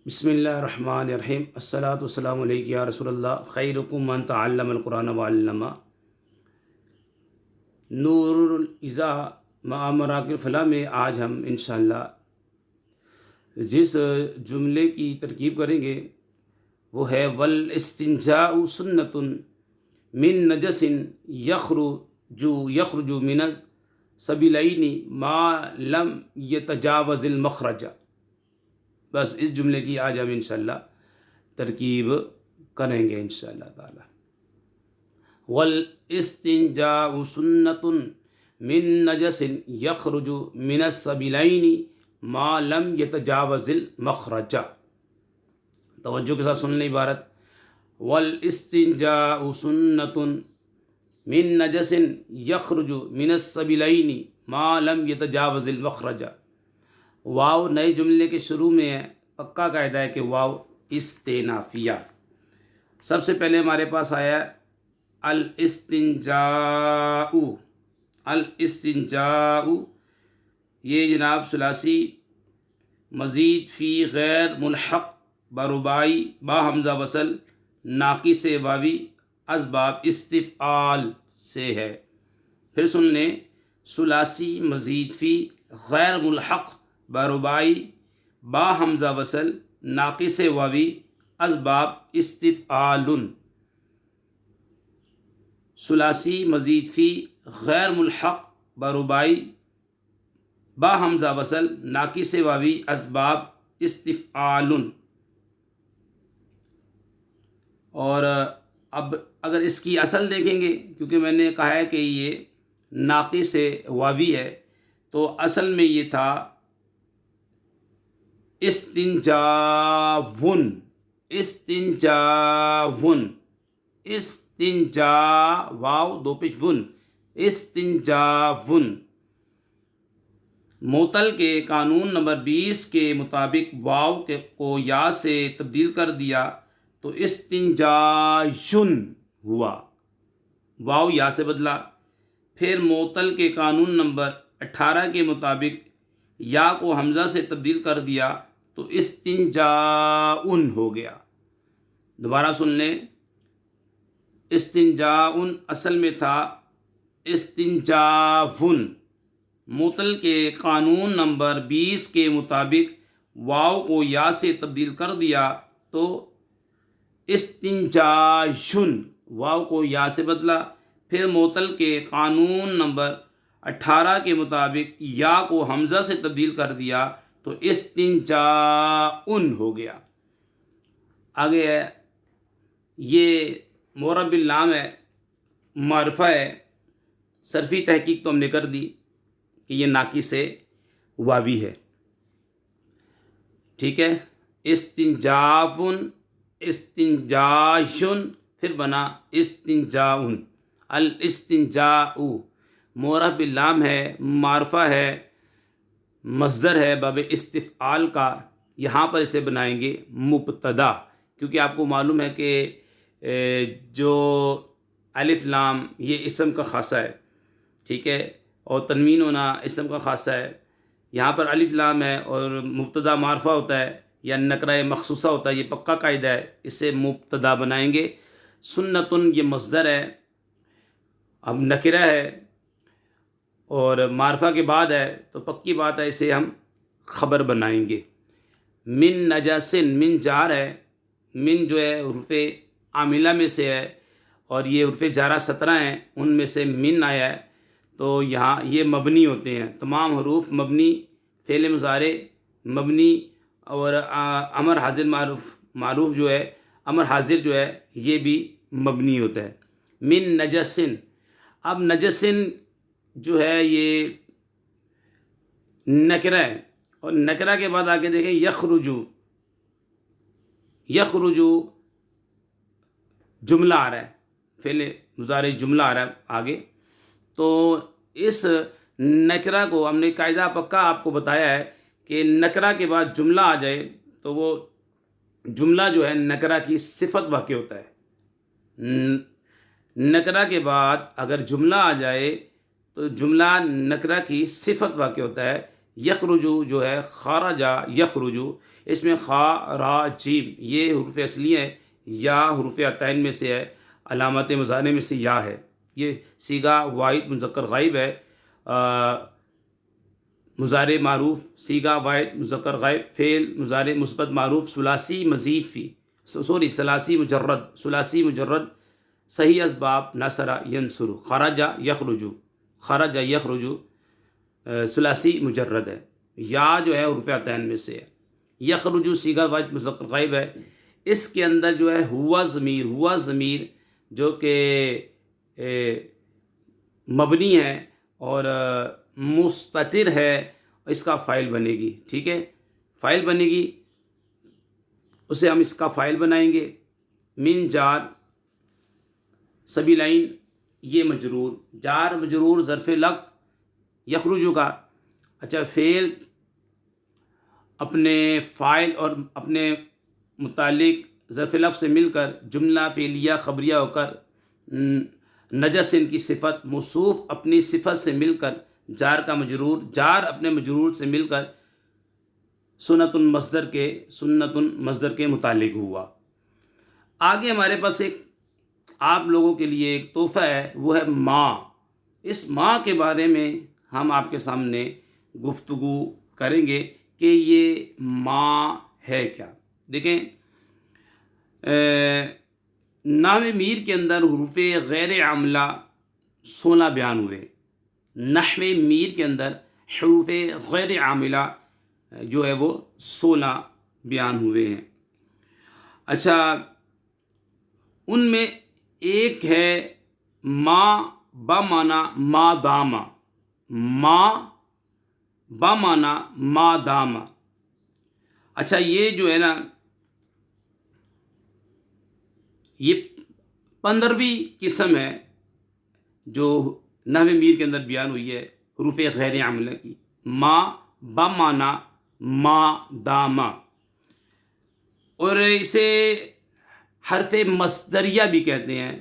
بسم اللہ الرحمن الرحیم الصلاۃ والسلام علیک یا رسول اللہ خیرکم من تعلم القرآن وعلمہ نور الازا مع مراکل الفلاح میں آج ہم انشاءاللہ جس جملے کی ترکیب کریں گے وہ ہے والاستنجاء سنۃ من نجس یخرج من السبیلین ما لم یتجاوز المخرج۔ بس اس جملے کی آج ہم انشاءاللہ ترکیب کریں گے انشاءاللہ تعالی۔ والاستنجاء سنۃ من نجس یخرج من السبیلین ما لم یتجاوز المخرج۔ توجہ کے ساتھ سن لیں عبارت، والاستنجاء سنۃ من نجس یخرج من السبیلین ما لم یتجاوز المخرج۔ واو نئے جملے کے شروع میں ہے، پکا قاعدہ ہے کہ واو استینافیہ۔ سب سے پہلے ہمارے پاس آیا ہے الاستنجاء۔ الاستنجاء یہ جناب ثلاثی مزید فی غیر ملحق بربائی با حمزہ وصل ناقص واوی اسباب استفعال سے ہے۔ پھر سن لیں، ثلاثی مزید فی غیر ملحق بربائی با حمزہ وصل ناقص واوی اسباب استفعال۔ ثلاثی مزید فی غیر ملحق بربائی با حمزہ وصل ناقص واوی اسباب استفعال۔ اور اب اگر اس کی اصل دیکھیں گے، کیونکہ میں نے کہا ہے کہ یہ ناقص واوی ہے، تو اصل میں یہ تھا استنجاون۔ استنجاون، استنجا واو دو پیش ون، استنجاون۔ معطل کے قانون نمبر 20 کے مطابق واو کو یا سے تبدیل کر دیا تو استنجایون ہوا، واو یا سے بدلا۔ پھر معطل کے قانون نمبر 18 کے مطابق یا کو حمزہ سے تبدیل کر دیا تو استنجاؤن ہو گیا۔ دوبارہ سن لیں، استنجاؤن اصل میں تھا استنجاون۔ معطل کے قانون نمبر 20 کے مطابق واو کو یا سے تبدیل کر دیا تو استنجایون، واو کو یا سے بدلا۔ پھر معطل کے قانون نمبر 18 کے مطابق یا کو حمزہ سے تبدیل کر دیا تو استنجاؤن ہو گیا۔ آگے ہے، یہ معرب باللام ہے، معرفہ ہے، صرفی تحقیق تو ہم نے کر دی کہ یہ ناقص واوی ہے، ٹھیک ہے۔ استنجاون، استنجایون، پھر بنا استنجاؤن۔ الاستنجاء معرب باللام ہے، معرفہ ہے، مصدر ہے باب استفعال کا۔ یہاں پر اسے بنائیں گے مبتدا، کیونکہ آپ کو معلوم ہے کہ جو الف لام یہ اسم کا خاصہ ہے، ٹھیک ہے، اور تنوین ہونا اسم کا خاصہ ہے۔ یہاں پر الف لام ہے اور مبتدا معرفہ ہوتا ہے یا نکرہ مخصوصہ ہوتا ہے، یہ پکا قاعدہ ہے، اسے مبتدا بنائیں گے۔ سنتن یہ مصدر ہے، اب نکرہ ہے اور معرفہ کے بعد ہے تو پکی بات ہے اسے ہم خبر بنائیں گے۔ من نجاسن، من جار ہے، من جو ہے حروف عاملہ میں سے ہے اور یہ حروف جارہ 17 ہیں، ان میں سے من آیا ہے، تو یہاں یہ مبنی ہوتے ہیں، تمام حروف مبنی، فعل مضارع مبنی، اور امر حاضر معروف جو ہے، امر حاضر جو ہے یہ بھی مبنی ہوتا ہے۔ من نجسن، اب نجسن جو ہے یہ نکرہ ہے، اور نکرہ کے بعد آگے دیکھیں یخرجو، یخرجو جملہ آ رہا ہے، فعل مضارع جملہ آ رہا ہے آگے، تو اس نکرہ کو ہم نے قاعدہ پکا آپ کو بتایا ہے کہ نکرہ کے بعد جملہ آ جائے تو وہ جملہ جو ہے نکرہ کی صفت واقع ہوتا ہے۔ نکرہ کے بعد اگر جملہ آ جائے تو جملہ نکرہ کی صفت واقع ہوتا ہے۔ یخرجو جو ہے خارجہ یخرجو، اس میں خا را جیم یہ حروف اصلی ہے، یا حروف عطین میں سے ہے، علامت مضارع میں سے یا ہے۔ یہ صیغہ واحد مذکر غائب ہے، مضارع معروف صیغہ واحد مذکر غائب، فعل مضارع مثبت معروف ثلاثی مزید فی ثلاثی مجرد، ثلاثی مجرد صحیح اسباب نصر ینصر، خرج یخرج، خرج یخرج ثلاثی مجرد ہے۔ یا جو ہے حروف عطین میں سے ہے۔ یخرج صیغہ واحد مذکر غائب ہے، اس کے اندر جو ہے ہوا ضمیر جو کہ مبنی ہے اور مستتر ہے، اس کا فاعل بنے گی، ٹھیک ہے، فاعل بنے گی، اسے ہم اس کا فاعل بنائیں گے۔ من جار سبیلین یہ مجرور، جار مجرور ظرف لق یخرجو کا، اچھا فعل اپنے فاعل اور اپنے متعلق ظرف لفظ سے مل کر جملہ فعلیہ خبریہ ہو کر، نجس ان کی صفت، موصوف اپنی صفت سے مل کر، جار کا مجرور، جار اپنے مجرور سے مل کر سنت مصدر کے متعلق ہوا۔ آگے ہمارے پاس ایک آپ لوگوں کے لیے ایک تحفہ ہے، وہ ہے ماں۔ اس ماں کے بارے میں ہم آپ کے سامنے گفتگو کریں گے کہ یہ ماں ہے کیا۔ دیکھیں، نحو میر کے اندر حروف غیر عاملہ 16 بیان ہوئے۔ نحو میر کے اندر حروف غیر عاملہ جو ہے وہ 16 بیان ہوئے ہیں۔ اچھا، ان میں ایک ہے ما بمعنی ما داما، ما بمعنی ما داما۔ اچھا، یہ جو ہے نا، یہ 15ویں قسم ہے جو نحو میر کے اندر بیان ہوئی ہے حروف غیر عاملہ کی، ما بمعنی ما داما، اور اسے حرف مصدریہ بھی کہتے ہیں،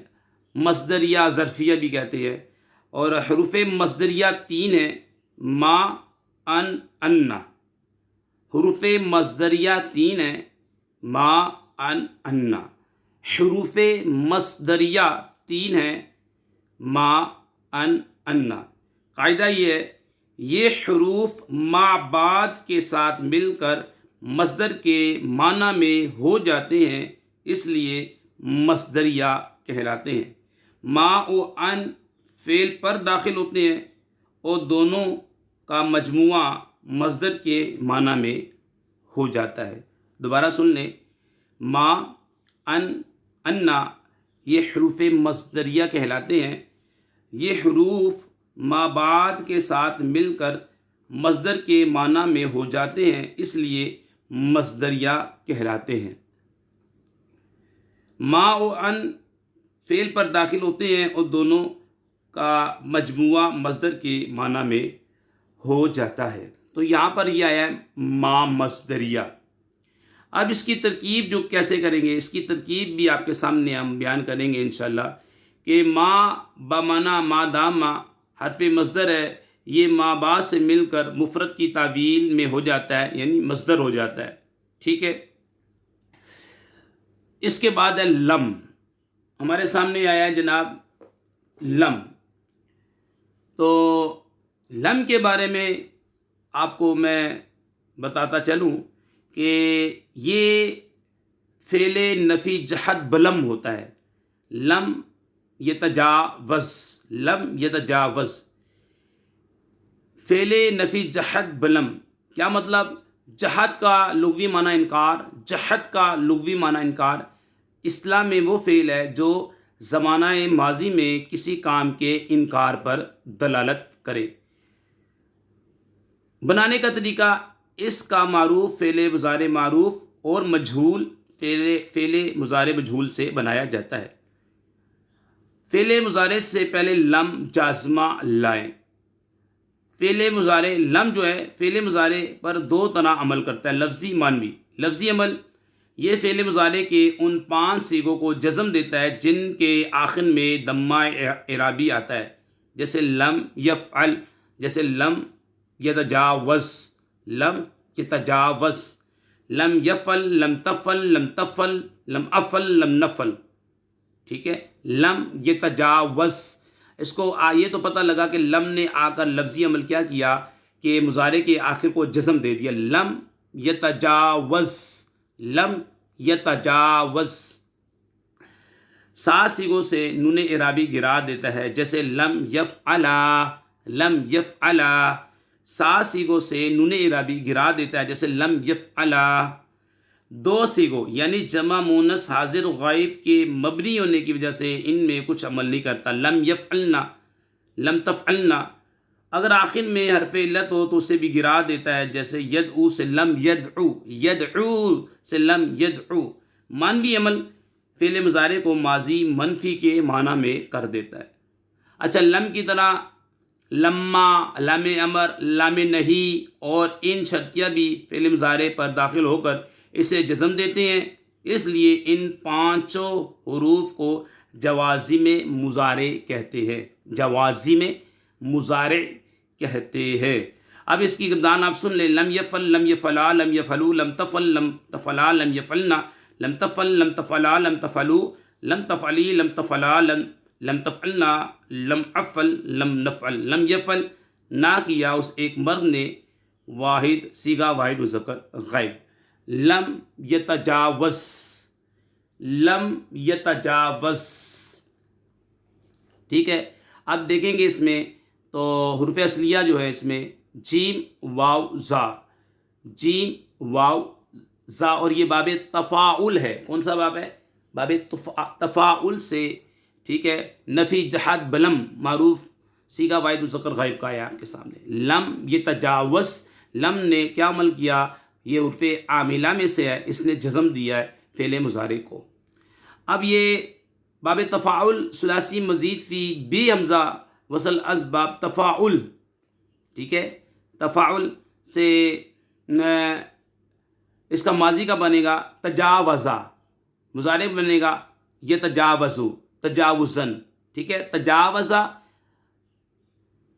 مصدریہ ظرفیہ بھی کہتے ہیں، اور حروف مصدریہ 3 ہیں، ما ان انا، حروف مصدریہ 3 ہیں، ما ان انا، حروف مصدریہ 3 ہیں، ما ان انا۔ قاعدہ یہ ہے، یہ حروف ما بعد کے ساتھ مل کر مصدر کے معنی میں ہو جاتے ہیں، اس لیے مصدریہ کہلاتے ہیں۔ ما و ان فعل پر داخل ہوتے ہیں اور دونوں کا مجموعہ مصدر کے معنی میں ہو جاتا ہے۔ دوبارہ سن لیں، ما ان انا یہ حروف مصدریہ کہلاتے ہیں۔ یہ حروف ما بعد کے ساتھ مل کر مصدر کے معنی میں ہو جاتے ہیں، اس لیے مصدریہ کہلاتے ہیں۔ ما و ان فعل پر داخل ہوتے ہیں اور دونوں کا مجموعہ مصدر کے معنی میں ہو جاتا ہے۔ تو یہاں پر یہ آیا ہے ما مصدریہ۔ اب اس کی ترکیب جو کیسے کریں گے، اس کی ترکیب بھی آپ کے سامنے ہم بیان کریں گے انشاءاللہ، کہ ما بمعنی ما داما حرف مصدر ہے، یہ ما بعد سے مل کر مفرد کی تعویل میں ہو جاتا ہے، یعنی مصدر ہو جاتا ہے، ٹھیک ہے۔ اس کے بعد ہے لم، ہمارے سامنے آیا ہے جناب لم۔ تو لم کے بارے میں آپ کو میں بتاتا چلوں کہ یہ فعل نفی جہت بلم ہوتا ہے۔ لم یتجاوز، لم یتجاوز، فعل نفی جہت بلم، کیا مطلب؟ جہت کا لغوی معنی انکار، جہت کا لغوی معنی انکار۔ اصطلاح میں وہ فعل ہے جو زمانہ ماضی میں کسی کام کے انکار پر دلالت کرے۔ بنانے کا طریقہ، اس کا معروف فعل مضارع معروف اور مجہول فعل مضارع مجہول سے بنایا جاتا ہے۔ فعل مضارع سے پہلے لم جازمہ لائیں۔ فعل مضارع لم جو ہے فعل مضارع پر 2 طرح عمل کرتا ہے، لفظی معنوی۔ لفظی عمل، یہ فعل مضارع کے ان 5 صیغوں کو جزم دیتا ہے جن کے آخر میں ضمہ اعرابی آتا ہے، جیسے لم یفعل، جیسے لم یتجاوز، لم یتجاوز، لم یفل، لم تفل، لم تفل، لم افل، لم نفل. ٹھیک ہے. لم یتجاوز، اس کو یہ تو پتہ لگا کہ لم نے آ کر لفظی عمل کیا کیا کہ مضارع کے آخر کو جزم دے دیا. لم یتجاوز، لم یتجاوز. 7 صیغوں سے نون اعرابی گرا دیتا ہے، جیسے لم یفعلا، لم یفعلا. 7 صیغوں سے نون اعرابی گرا دیتا ہے، جیسے لم یفعلا. 2 صیغوں یعنی جمع مونس حاضر غائب کے مبنی ہونے کی وجہ سے ان میں کچھ عمل نہیں کرتا. لم یفعلنا، لم تفعلنا. اگر آخر میں حرف علت ہو تو اسے بھی گرا دیتا ہے، جیسے یدعو سے لم یدعو، یدعو سے لم یدعو. مانوی عمل فعل مضارع کو ماضی منفی کے معنی میں کر دیتا ہے. اچھا، لم کی طرح لما، لام امر، لام نہی اور ان شرطیہ بھی فعل مضارع پر داخل ہو کر اسے جزم دیتے ہیں. اس لیے ان 5 حروف کو جوازم مضارع کہتے ہیں، جوازم مضارع کہتے ہیں. اب اس کی گردان آپ سن لیں. لم یفل، لم یفلا، لم یفلو، لم تفل، لم تفلا، لم یفلنا، لم تفل، لم تفلا، لم تفلو، لم تفعلی، لم تفلا، لم تفعلنا، لم افل، لم نفعل. لم یفل نہ کیا اس ایک مرد نے، واحد صیغہ واحد مذکر غائب. لم یتجاوز، لم یتجاوز. ٹھیک ہے. اب دیکھیں گے اس میں تو حروف اصلیہ جو ہے اس میں جیم واو زا، جیم واو زا. اور یہ باب تفاعل ہے. کون سا باب ہے؟ باب تفاعل سے. ٹھیک ہے. نفی جہاد بلم معروف صیغہ واحد مذکر غائب کا ہے آپ کے سامنے. لم یتجاوز، لم نے کیا عمل کیا؟ یہ حرف عاملہ میں سے ہے، اس نے جزم دیا ہے فعل مضارع کو. اب یہ باب تفاعل ثلاثی مزید فی بی حمزہ وصل از باب تفاعل. ٹھیک ہے. تفاعل سے اس کا ماضی کا بنے گا تجاوزا، مضارع بنے گا یتجاوزو، تجاوزن. ٹھیک ہے. تجاوزا،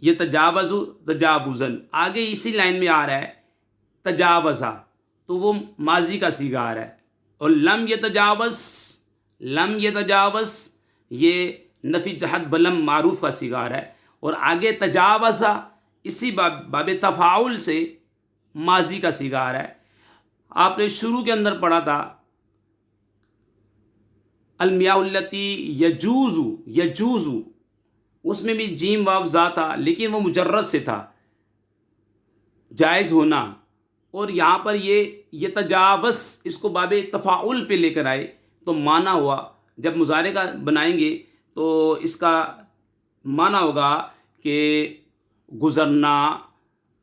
یتجاوزو، تجاوزن. آگے اسی لائن میں آ رہا ہے تجاوزا، تو وہ ماضی کا صیغہ آ رہا ہے. اور لم یتجاوز، لم یتجاوز یہ نفی جہد بلم معروف کا صیغہ آ رہا ہے. اور آگے تجاوزا اسی باب تفاعل سے ماضی کا صیغہ آ رہا ہے. آپ نے شروع کے اندر پڑھا تھا المیاء التی یجوزو، یجوزو، اس میں بھی جیم واو زا تھا لیکن وہ مجرد سے تھا، جائز ہونا. اور یہاں پر یہ تجاوز اس کو باب تفاعل پہ لے کر آئے تو معنی ہوا، جب مضارع کا بنائیں گے تو اس کا معنی ہوگا کہ گزرنا،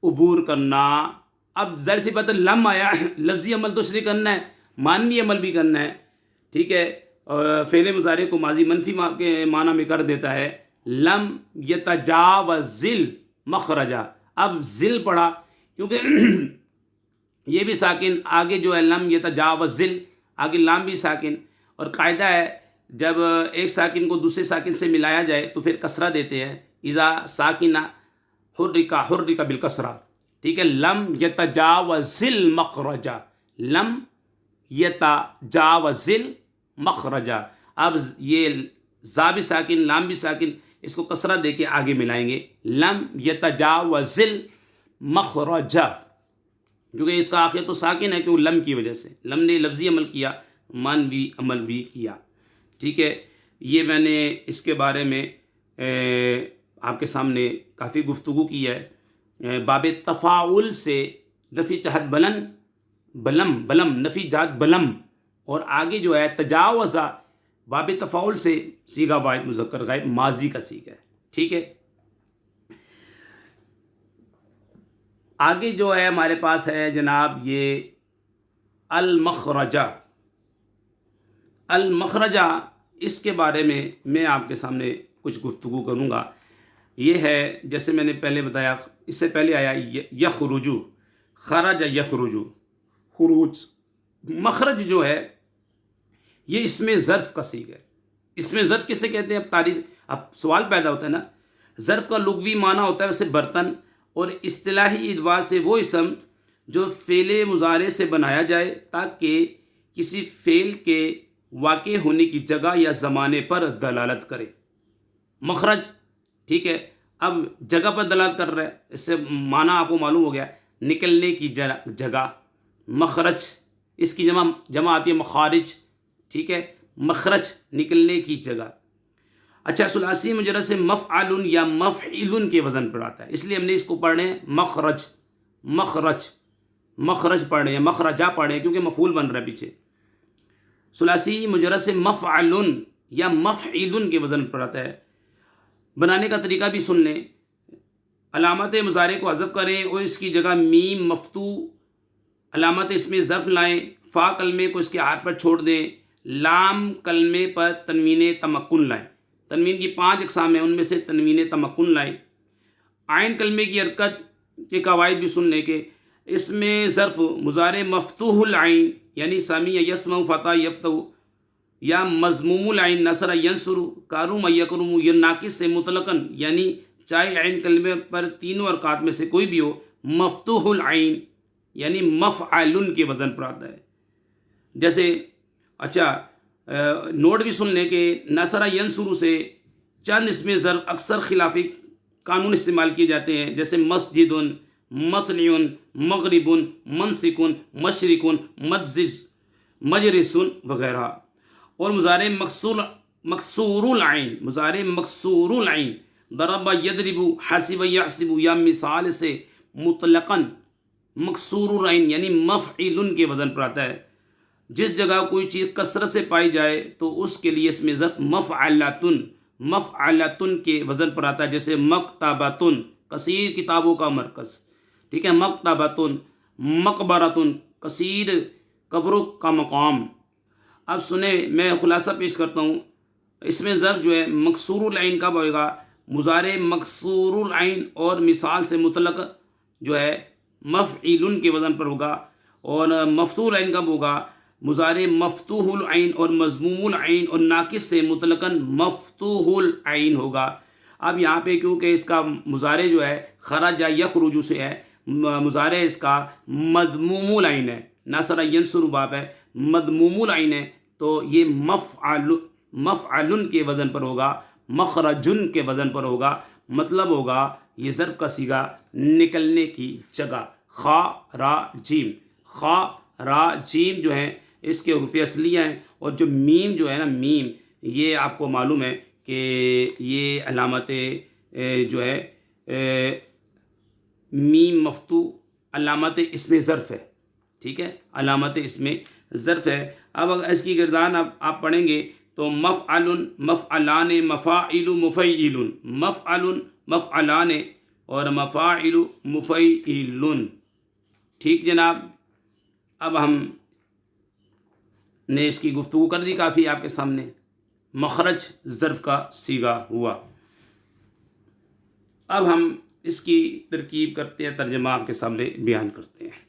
عبور کرنا. اب ظاہر سی بات ہے لم آیا، لفظی عمل تو اس لیے کرنا ہے، معنوی عمل بھی کرنا ہے. ٹھیک ہے. فعل مضارع کو ماضی منفی کے معنی میں کر دیتا ہے. لم یتجاوزل مخرجہ. اب ذل پڑھا کیونکہ یہ بھی ساکن، آگے جو ہے لم یتجاوزل، آگے لام بھی ساکن. اور قاعدہ ہے جب ایک ساکن کو دوسرے ساکن سے ملایا جائے تو پھر کسرہ دیتے ہیں. اذا ساکنہ حرکا، حرکا بالکسرہ. ٹھیک ہے. لم یتجاوزل مخرجہ، لم یتجاوزل مخرجہ. اب یہ زا بھی ساکن، لام بھی ساکن، اس کو کسرہ دے کے آگے ملائیں گے. لم یتجاوزل مخرجہ، کیونکہ اس کا آخر تو ساکن ہے کیونکہ لم کی وجہ سے. لم نے لفظی عمل کیا، مانوی عمل بھی کیا. ٹھیک ہے. یہ میں نے اس کے بارے میں آپ کے سامنے کافی گفتگو کی ہے. باب تفاعل سے نفی جہد بلن، بلم، بلم نفی جہد بلم. اور آگے جو ہے تجاوزا باب تفاعل سے صیغہ واحد مذکر غائب ماضی کا صیغہ ہے. ٹھیک ہے. آگے جو ہے ہمارے پاس ہے جناب یہ المخرجہ. المخرجہ اس کے بارے میں آپ کے سامنے کچھ گفتگو کروں گا. یہ ہے جیسے میں نے پہلے بتایا، اس سے پہلے آیا یخرجو، خرج یخرجو، خروج. مخرج جو ہے یہ اس میں ظرف کا صیغہ ہے. اس میں ظرف کسے کہتے ہیں؟ اب تعریف، اب سوال پیدا ہوتا ہے نا. ظرف کا لغوی معنی ہوتا ہے ویسے برتن، اور اصطلاحی اعتبار سے وہ اسم جو فعل مضارع سے بنایا جائے تاکہ کسی فعل کے واقع ہونے کی جگہ یا زمانے پر دلالت کرے. مخرج، ٹھیک ہے، اب جگہ پر دلالت کر رہا ہے، اس سے معنی آپ کو معلوم ہو گیا، نکلنے کی جگہ. مخرج، اس کی جمع آتی ہے مخارج، ٹھیک ہے، مخرج نکلنے کی جگہ. اچھا، ثلاثی مجرد سے مفعل یا مفعل کے وزن پر آتا ہے، اس لیے ہم نے اس کو پڑھنے ہیں مخرج. مخرج، مخرج پڑھنے ہیں، مخرجہ پڑھنے ہیں، کیونکہ مفعول بن رہا ہے پیچھے. ثلاثی مجرد سے مفعل یا مفعل کے وزن پر آتا ہے. بنانے کا طریقہ بھی سن لیں. علامت مضارع کو حذف کریں اور اس کی جگہ میم مفتوح علامت اس میں ظرف لائیں. فا کلمے کو اس کے ہاتھ پر چھوڑ دیں. لام کلمے پر تنوین تمکن لائیں. تنوین کی 5 اقسام ہیں، ان میں سے تنوین تمکن لائیں. عین کلمے کی حرکت کے قواعد بھی سن لیں کہ اس میں ظرف مضارع مفتوح العین یعنی سامع یسمع فتح یفتح یا مضموم العین نصر ینصر کارم یکرم یا ناقص سے مطلقاً یعنی چاہے عین کلمے پر تینوں حرکات میں سے کوئی بھی ہو مفتوح العین یعنی مفعل کے وزن پر آتا ہے. جیسے اچھا نوٹ بھی سن لیں کہ نصر ینصر سے چند اس میں ظرف اکثر خلافی قانون استعمال کیے جاتے ہیں، جیسے مسجد، مطلع، مغرب، منسک، مشرق، مجلس وغیرہ. اور مضارع مکسور العین، مضارع مکسور العین ضرب یضرب حسب یحسب یا مثال سے مطلقاً مکسور العین یعنی مفعل کے وزن پر آتا ہے. جس جگہ کوئی چیز کثرت سے پائی جائے تو اس کے لیے اس میں ظرف مفعلۃ مفعلۃ کے وزن پر آتا ہے، جیسے مکتبۃ کثیر کتابوں کا مرکز، ٹھیک ہے، مکتبۃ، مقبرۃ کثیر قبروں کا مقام. اب سنیں، میں خلاصہ پیش کرتا ہوں. اس میں ظرف جو ہے مکسور العین کب ہوئے گا؟ مضارع مکسور العین اور مثال سے مطلق جو ہے مفعل کے وزن پر ہوگا. اور مفتوح العین کب ہوگا؟ مضارع مفتوح العین اور مضموم العین اور ناقص سے مطلقاً مفتوح العین ہوگا. اب یہاں پہ کیونکہ اس کا مضارع جو ہے خرج یا یخرج سے ہے، مضارع اس کا مضموم العین ہے، نصر ینصر باب ہے، مضموم العین ہے، تو یہ مفعل کے وزن پر ہوگا، مخرجن کے وزن پر ہوگا. مطلب ہوگا یہ ظرف کا صیغہ نکلنے کی جگہ. خا را جیم، خا را جیم جو ہیں اس کے حروف اصلیہ ہیں، اور جو میم جو ہے نا، میم، یہ آپ کو معلوم ہے کہ یہ علامت جو ہے میم مفتوح علامت اسم ظرف ہے، ٹھیک ہے، علامت اسم ظرف ہے. اب اگر اس کی گردان آپ پڑھیں گے تو مفعل، مفعلان، مفاعل، مفعیل، مفعل، مفعلان اور مفاعل، مفعیل. ٹھیک جناب، اب ہم نے اس کی گفتگو کر دی کافی آپ کے سامنے. مخرج ظرف کا صیغہ ہوا. اب ہم اس کی ترکیب کرتے ہیں، ترجمہ آپ کے سامنے بیان کرتے ہیں.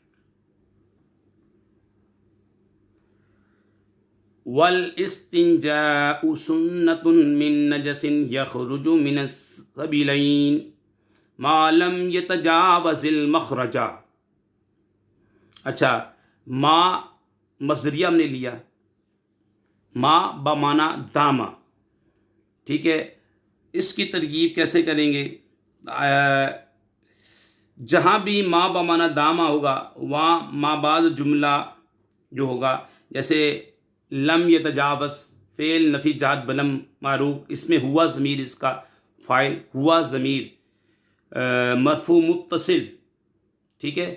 والاستنجاء سنة من نجس يخرج من السبيلين ما لم يتجاوز المخرج. اچھا، ما مصدریہ ہم نے لیا، ما بمانا داما، ٹھیک ہے. اس کی ترکیب کیسے کریں گے؟ جہاں بھی ما بمانا داما ہوگا وہاں ما بعد جملہ جو ہوگا، جیسے لم یتجاوز فعل نفی جات بلم معروف، اس میں ہوا ضمیر اس کا فاعل، ہوا ضمیر مرفوع متصل، ٹھیک ہے،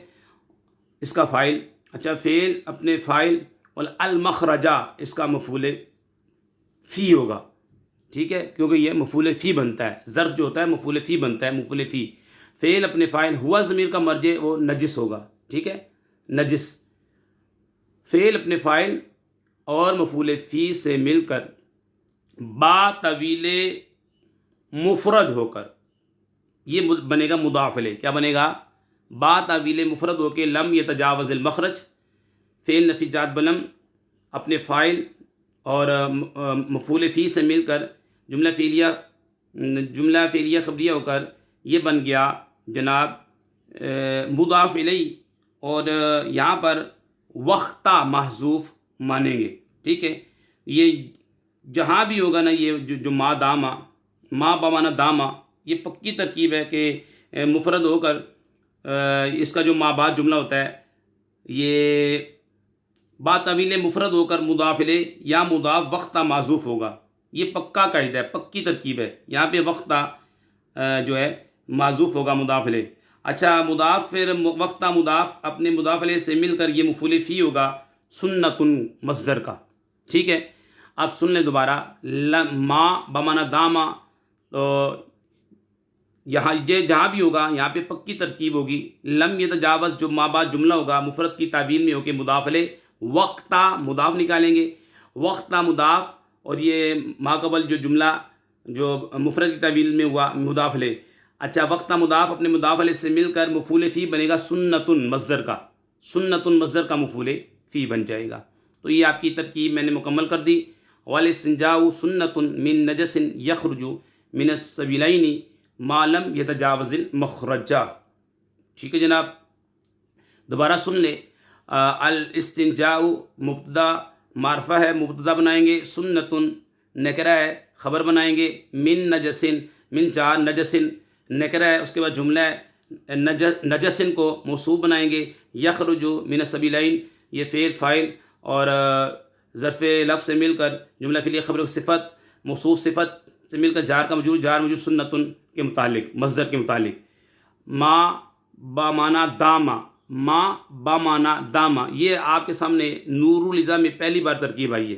اس کا فاعل. اچھا، فعل اپنے فاعل اور المخرجہ اس کا مفعول فی ہوگا، ٹھیک ہے، کیونکہ یہ مفعول فی بنتا ہے، ظرف جو ہوتا ہے مفعول فی بنتا ہے، مفعول فی. فعل اپنے فاعل، ہوا ضمیر کا مرجع وہ نجس ہوگا، ٹھیک ہے، نجس. فعل اپنے فاعل اور مفعول فی سے مل کر با طویل مفرد ہو کر یہ بنے گا مضاف الیہ. کیا بنے گا؟ با طویل مفرد ہو کے لم یتجاوز المخرج، فعل نفی جات بلم اپنے فاعل اور مفعول فی سے مل کر جملہ فعلیہ خبریہ ہو کر یہ بن گیا جناب مضاف الیہ. اور یہاں پر وقتہ محذوف مانیں گے، ٹھیک ہے. یہ جہاں بھی ہوگا نا، یہ جو ما داما، ما بمانا داما، یہ پکی ترکیب ہے کہ مفرد ہو کر اس کا جو ما بعد جملہ ہوتا ہے یہ با طویل مفرد ہو کر مضاف الیہ یا مضاف وقتہ معذوف ہوگا. یہ پکا قاعدہ ہے، پکی ترکیب ہے. یہاں پہ وقتہ جو ہے معذوف ہوگا مضاف الیہ. اچھا، مضاف پھر وقتہ مضاف اپنے مضاف الیہ سے مل کر یہ مفعول فی ہوگا سنتن مصدر کا، ٹھیک ہے. اب سن لیں دوبارہ، ما بمانا داما، تو یہاں جہاں بھی ہوگا یہاں پہ پکی ترکیب ہوگی. لم یتجاوز جو ما بعد جملہ ہوگا مفرد کی تعبیر میں ہو کے مضاف الیہ، وقتہ مضاف نکالیں گے، وقتہ مضاف، اور یہ ما قبل جو جملہ جو مفرد کی تعبیر میں ہوا مضاف الیہ. اچھا، وقتہ مضاف اپنے مضاف الیہ سے مل کر مفعول فی بنے گا سنتن مصدر کا، سنتن مصدر کا مفعول فی بن جائے گا. تو یہ آپ کی ترکیب میں نے مکمل کر دی. والاستنجاء سنۃ من نجس یخرج من السبیلین ما لم یتجاوز المخرج. ٹھیک ہے جناب، دوبارہ سن لیں. الاستنجاء مبتدا معرفہ ہے، مبتدا بنائیں گے. سنتن نکرہ ہے، خبر بنائیں گے. من نجسن، من جار نجسن نکرہ ہے، اس کے بعد جملہ ہے. نجسن کو موصوف بنائیں گے. یخرج من السبیلین یہ فعل فاعل اور ظرف لفظ سے مل کر جملہ فعلیہ خبر صفت موصوف صفت سے مل کر جار کا مجرور، جار مجرور سنتن کے متعلق، مصدر کے متعلق. ما بامانا داما، ما بامانا داما، یہ آپ کے سامنے نور الازا میں پہلی بار ترکیب آئی ہے،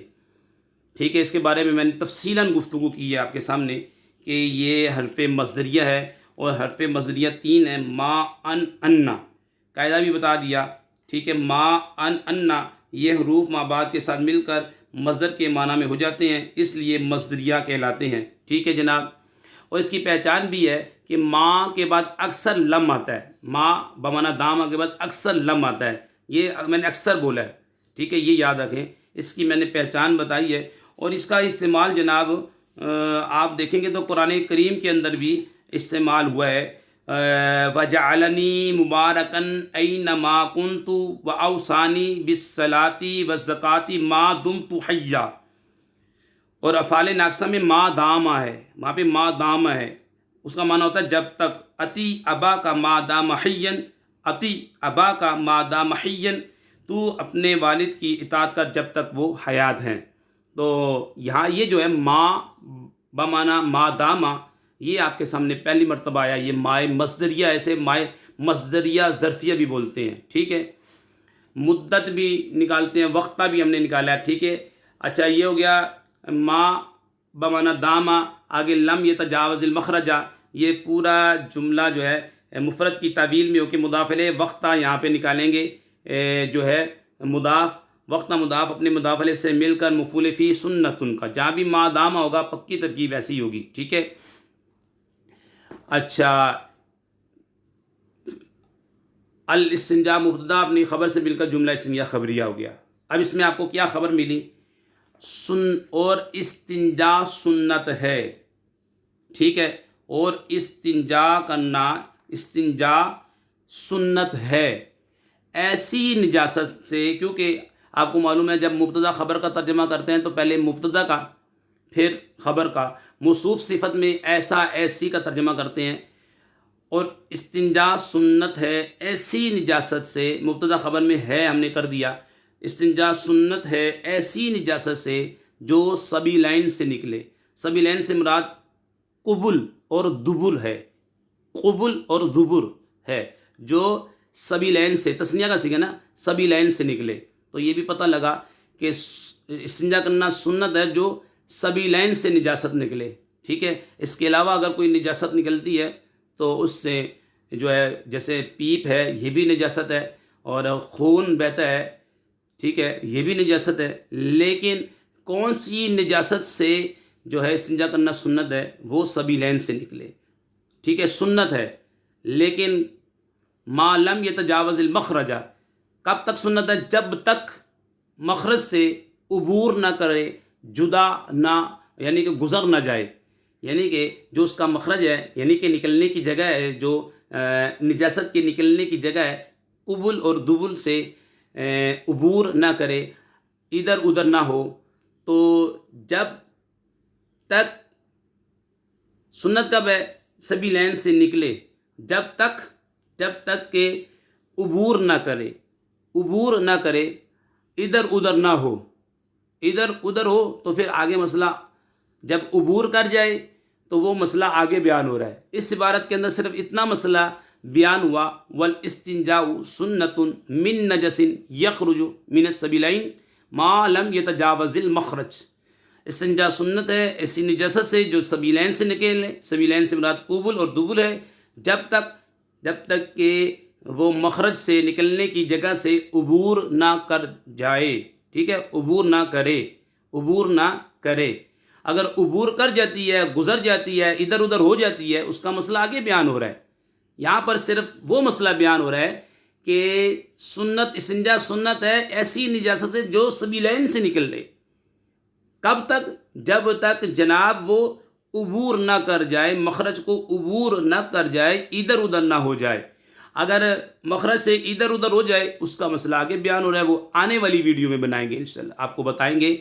ٹھیک ہے. اس کے بارے میں میں نے تفصیلاً گفتگو کی ہے آپ کے سامنے کہ یہ حرف مصدریہ ہے، اور حرف مصدریہ 3 ہیں. ما ان انا، قاعدہ بھی بتا دیا، ٹھیک ہے. ما ان انا یہ حروف ما بعد کے ساتھ مل کر مصدر کے معنی میں ہو جاتے ہیں، اس لیے مصدریہ کہلاتے ہیں، ٹھیک ہے جناب. اور اس کی پہچان بھی ہے کہ ما کے بعد اکثر لم آتا ہے، ما بمانا داما کے بعد اکثر لم آتا ہے. یہ میں نے اکثر بولا ہے، ٹھیک ہے، یہ یاد رکھیں. اس کی میں نے پہچان بتائی ہے. اور اس کا استعمال جناب آپ دیکھیں گے تو قرآن کریم کے اندر بھی استعمال ہوا ہے. وَجَعَلَنِي مُبَارَكًا أَيْنَمَا كُنْتُ وَأَوْصَانِي بِالصَّلَاةِ وَالزَّكَاةِ مَا دُمْتُ حَيًّا. اور افعال ناقصہ میں ما داما ہے، وہاں پہ ما داما ہے، اس کا معنی ہوتا ہے جب تک. اتی ابا کا ما دام حین، اتی ابا کا ما دام حین، تو اپنے والد کی اطاعت کر جب تک وہ حیات ہیں. تو یہاں یہ جو ہے ما بمانا ما داما، یہ آپ کے سامنے پہلی مرتبہ آیا. یہ مائے مصدریہ، ایسے مائے مصدریہ ظرفیہ بھی بولتے ہیں، ٹھیک ہے. مدت بھی نکالتے ہیں، وقتہ بھی ہم نے نکالا ہے، ٹھیک ہے. اچھا، یہ ہو گیا ما بمانا داما. آگے لم یتجاوز المخرجہ، یہ پورا جملہ جو ہے مفرد کی تعویل میں ہو کہ مضاف الیہ وقتہ یہاں پہ نکالیں گے. جو ہے مضاف وقتہ مضاف اپنے مضاف الیہ سے مل کر مفعول فی سنتن کا، جہاں بھی ما داما ہوگا پکی ترکیب ایسی ہوگی، ٹھیک ہے. اچھا، الاستنجاء مبتدا اپنی خبر سے مل کر جملہ اسمیہ خبریہ ہو گیا. اب اس میں آپ کو کیا خبر ملی؟ اور استنجا سنت ہے، ٹھیک ہے. اور استنجا کرنا، استنجا سنت ہے ایسی نجاست سے، کیونکہ آپ کو معلوم ہے جب مبتدا خبر کا ترجمہ کرتے ہیں تو پہلے مبتدا کا پھر خبر کا، موصوف صفت میں ایسا ایسی کا ترجمہ کرتے ہیں. اور استنجا سنت ہے ایسی نجاست سے، مبتدا خبر میں ہے ہم نے کر دیا. استنجا سنت ہے ایسی نجاست سے جو سبیلین سے نکلے. سبیلین سے مراد قبل اور دبر ہے، قبل اور دبر ہے، جو سبیلین سے، تثنیہ کا صیغہ نا، سبیلین سے نکلے. تو یہ بھی پتہ لگا کہ استنجا کرنا سنت ہے جو سبیلین سے نجاست نکلے، ٹھیک ہے. اس کے علاوہ اگر کوئی نجاست نکلتی ہے تو اس سے جو ہے جیسے پیپ ہے یہ بھی نجاست ہے، اور خون بہتا ہے، ٹھیک ہے، یہ بھی نجاست ہے. لیکن کون سی نجاست سے جو ہے استنجا کرنا سنت ہے؟ وہ سبیلین سے نکلے، ٹھیک ہے، سنت ہے. لیکن ما لم یتجاوز المخرجہ، کب تک سنت ہے؟ جب تک مخرج سے عبور نہ کرے، جدا نہ، یعنی کہ گزر نہ جائے. یعنی کہ جو اس کا مخرج ہے، یعنی کہ نکلنے کی جگہ ہے، جو نجاست کے نکلنے کی جگہ ہے، قبل اور دبل سے عبور نہ کرے، ادھر ادھر نہ ہو، تو جب تک سنت کب ہے؟ سبیلین سے نکلے، جب تک کہ عبور نہ کرے، ادھر ادھر نہ ہو، ادھر ادھر ہو تو پھر آگے مسئلہ، جب عبور کر جائے تو وہ مسئلہ آگے بیان ہو رہا ہے۔ اس عبارت کے اندر صرف اتنا مسئلہ بیان ہوا، والاستنجاء سنۃ من نجس یخرج من السبیلین ما لم یتجاوز المخرج، استنجا سنت ہے ایسی نجاست سے جو سبیلین سے نکلے، سبیلین سے مراد قبل اور دبل ہے، جب تک کہ وہ مخرج سے نکلنے کی جگہ سے عبور نہ کر جائے، ٹھیک ہے، عبور نہ کرے۔ اگر عبور کر جاتی ہے، گزر جاتی ہے، ادھر ادھر ہو جاتی ہے، اس کا مسئلہ آگے بیان ہو رہا ہے۔ یہاں پر صرف وہ مسئلہ بیان ہو رہا ہے کہ استنجا سنت ہے ایسی نجاست سے جو سبیلین سے نکل لے۔ کب تک؟ جب تک جناب وہ عبور نہ کر جائے، مخرج کو عبور نہ کر جائے، ادھر ادھر نہ ہو جائے۔ اگر مخرج سے ادھر ادھر ہو جائے، اس کا مسئلہ آگے بیان ہو رہا ہے، وہ آنے والی ویڈیو میں بنائیں گے انشاءاللہ، آپ کو بتائیں گے۔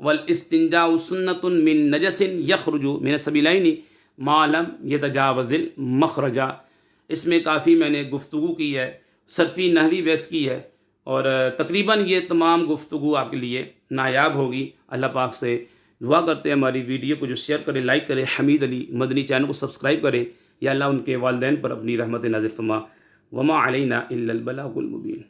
والاستنجاء سنۃ من نجس یخرج من السبیلین ما لم یتجاوز المخرج۔ اس میں کافی میں نے گفتگو کی ہے، صرفی نحوی بحث کی ہے، اور تقریباً یہ تمام گفتگو آپ کے لیے نایاب ہوگی۔ اللہ پاک سے دعا کرتے ہیں ہماری ویڈیو کو جو شیئر کرے، لائک کرے، حمید علی مدنی چینل کو سبسکرائب کرے، یا اللہ ان کے والدین پر اپنی رحمت نازل فرما۔ وما علینا الا البلاغ المبین۔